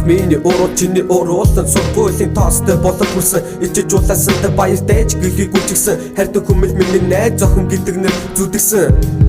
миний уруу чиний уруулан сургуулийн тоостой болон хүрсэн ичиж улаасантай баяртай ч гэлгийг үжигсэн хайртай хүмэл миний найз зохин гэдэг нэр зүдгсэн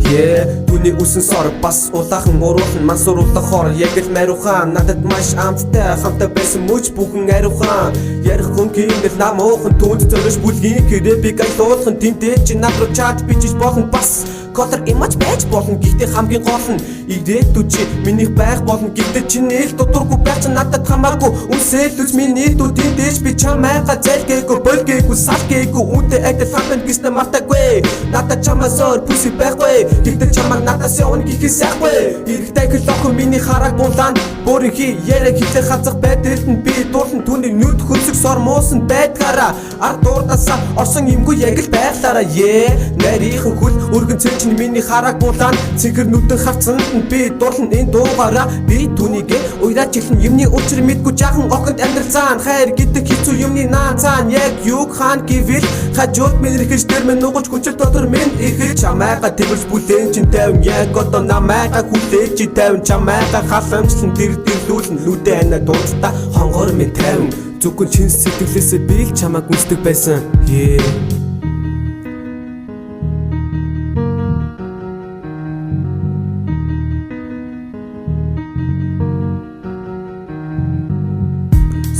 түүний үсэн сор бас улаахан уруулан мансууруулах хор яг л мариухан надад маш амттай хамтаа байсан мөч бүхэн ариухан ярих хүн гинэл нам уухан түнд зөрөж бүлгийн крэбиг айлуулхан тэнтэй чи над руу чат бичиж болно бас колор имаж байж болно гэхдээ хамгийн гол нь ирээдүйд минийх байх болно гэхдээ чиний л дутургүй байх чинь надад хамаагүй үнсэлж миний дүүдийн дэж би чамайга зэлгээгүй болгээгүй салгээгүй үнтэй адил хамбан гэснэ мартаагүй надад чамаасоор бүсий байхгүй гэхдээ чамаг надаас явна гэхээс яахгүй эрэгтэй хөлөөхөн миний хараг булаан бүрэн хий яриа хилээ хазах байдалд нь би дуулан түүний нүд хөлсөг сор муусан байдгаараа ард дуурдасаа орсон юмгүй яг л байглаараа нарийнхан хүл өргөн цэчин миний хараг булаан цэгэр нүдэн харцанд нь би дуулан энэ дуугаараа би түүнийгээ уйраач ихлэн юмны учир мэдгүй жаахан огонд амьдралцаан хайр гэдэг хэцүү юмны наан цаан яг юг хаан гэвэл хажууд мэрэгэж тэр мэн нугаж хүчил дотор минь ихэж чамайга тэрвэрс бүлээн чин тавин яг одоо намайга хүлээж чи тавин чамайга халамжлан дэрдэлүүлэн лүдэ анаа дуустаа хонгор минь тавин зүгэн чин сэтгэлээсээ би л чамайг үздэг байсан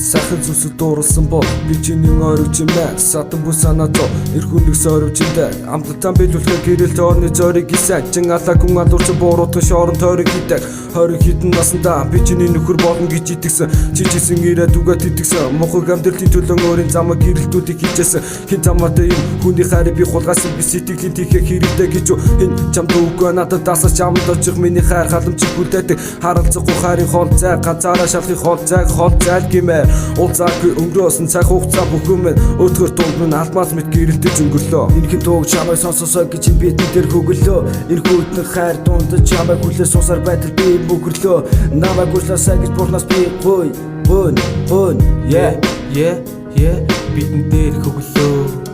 Сайхан зүсэд дуурсан бол би чиний оройч юм байна садан бүс санаа зов эрхүнэг сорвч юм даа амтлан биелүүлэх гэрэл тооны зориг исэн чин алаа хүн алуурч бууруудах шорон тойрог хийдэг 20 хэдэн наснда би чиний нөхөр болно гэж итгэсэн чижсэн ирээд үгээд итгэсэн мохог амьдралын төлөө өөрийн замаг гэрэлтүүдийг хийжсэн хин замаатай юм хүний хайрыг би хулгайсан би сэтгэлийн тийхээ хэрэгтэй гэж энэ чамд үгүй надад дасаж чамд очих миний хайр халамжийг хүлээдэг харалцахгүй хайрын хол зай ганцаараа шалахын хол зайл гэмээр Улцаагүй өнгөрөөсөн цаг хугацаа бүхэн мэн өдгөр дунд минь алмаз мэт гэрэлтэж өнгөрлөө Энэхин дууг чамайг сонсосоо гэж бидний дээр хөглөө Энэхүү өднөх хайр дунд чамайг хүлээ суусаар байтал би бөхрлөө Намайг уучлаасай гэж бурнаас би бөн бидний дээр хөглөө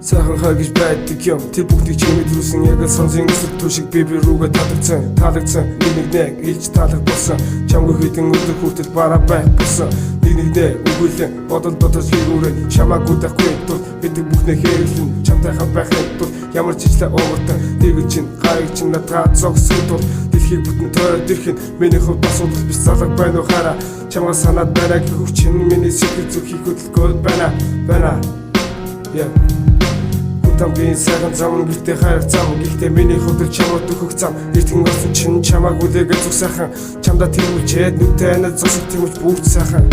Сайхан хагиж байдаг юм тэр бүгдийг чимэд үүсэн яг л сонсын өсөлт түшиг би рүүгээ таалагдсан нэг илж таалаг болсон чамгүй хитэн өдөр хүртэл бараа байх болсон нэгнээ өгүүлэн бодол дотор шигүүрээ чамааг удахгүй тул бидний бүхнээ хэрэглэн чамтай хамт байхын тул ямар ч ижлээ уугартан дэгэл чин гайг чин надад зогсон тул дэлхийг бүтэн тойроод ирхэн миний хувьд асуудал биш залаг байна уу хараа чамаа санаад байна гэх чин миний сэтгэл зүрхийг хөдөлгөөд байна Тамбин сайхан зам гихтэй хайр зам гихтэй миний хөдөл чамд өгөх зам эртхэн болсон чин чамааг үлээгээ зүг сайхан чамда тэрүүлчээд нүдтэй анаа зогсох тэмүүлж бүгд сайхан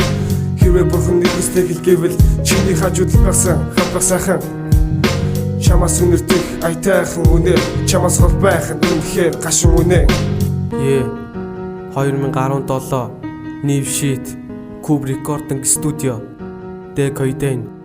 хэрвээ бурхан нэгстэй хэлгээвэл чиний хажууд байсан хавбах сайхан чамаас үнэртэх айтайхан үнэ чамаас хол байх нь үнэхээр гашин үнэ 2017 New Shit Cube Recording Studio Дэкойдэн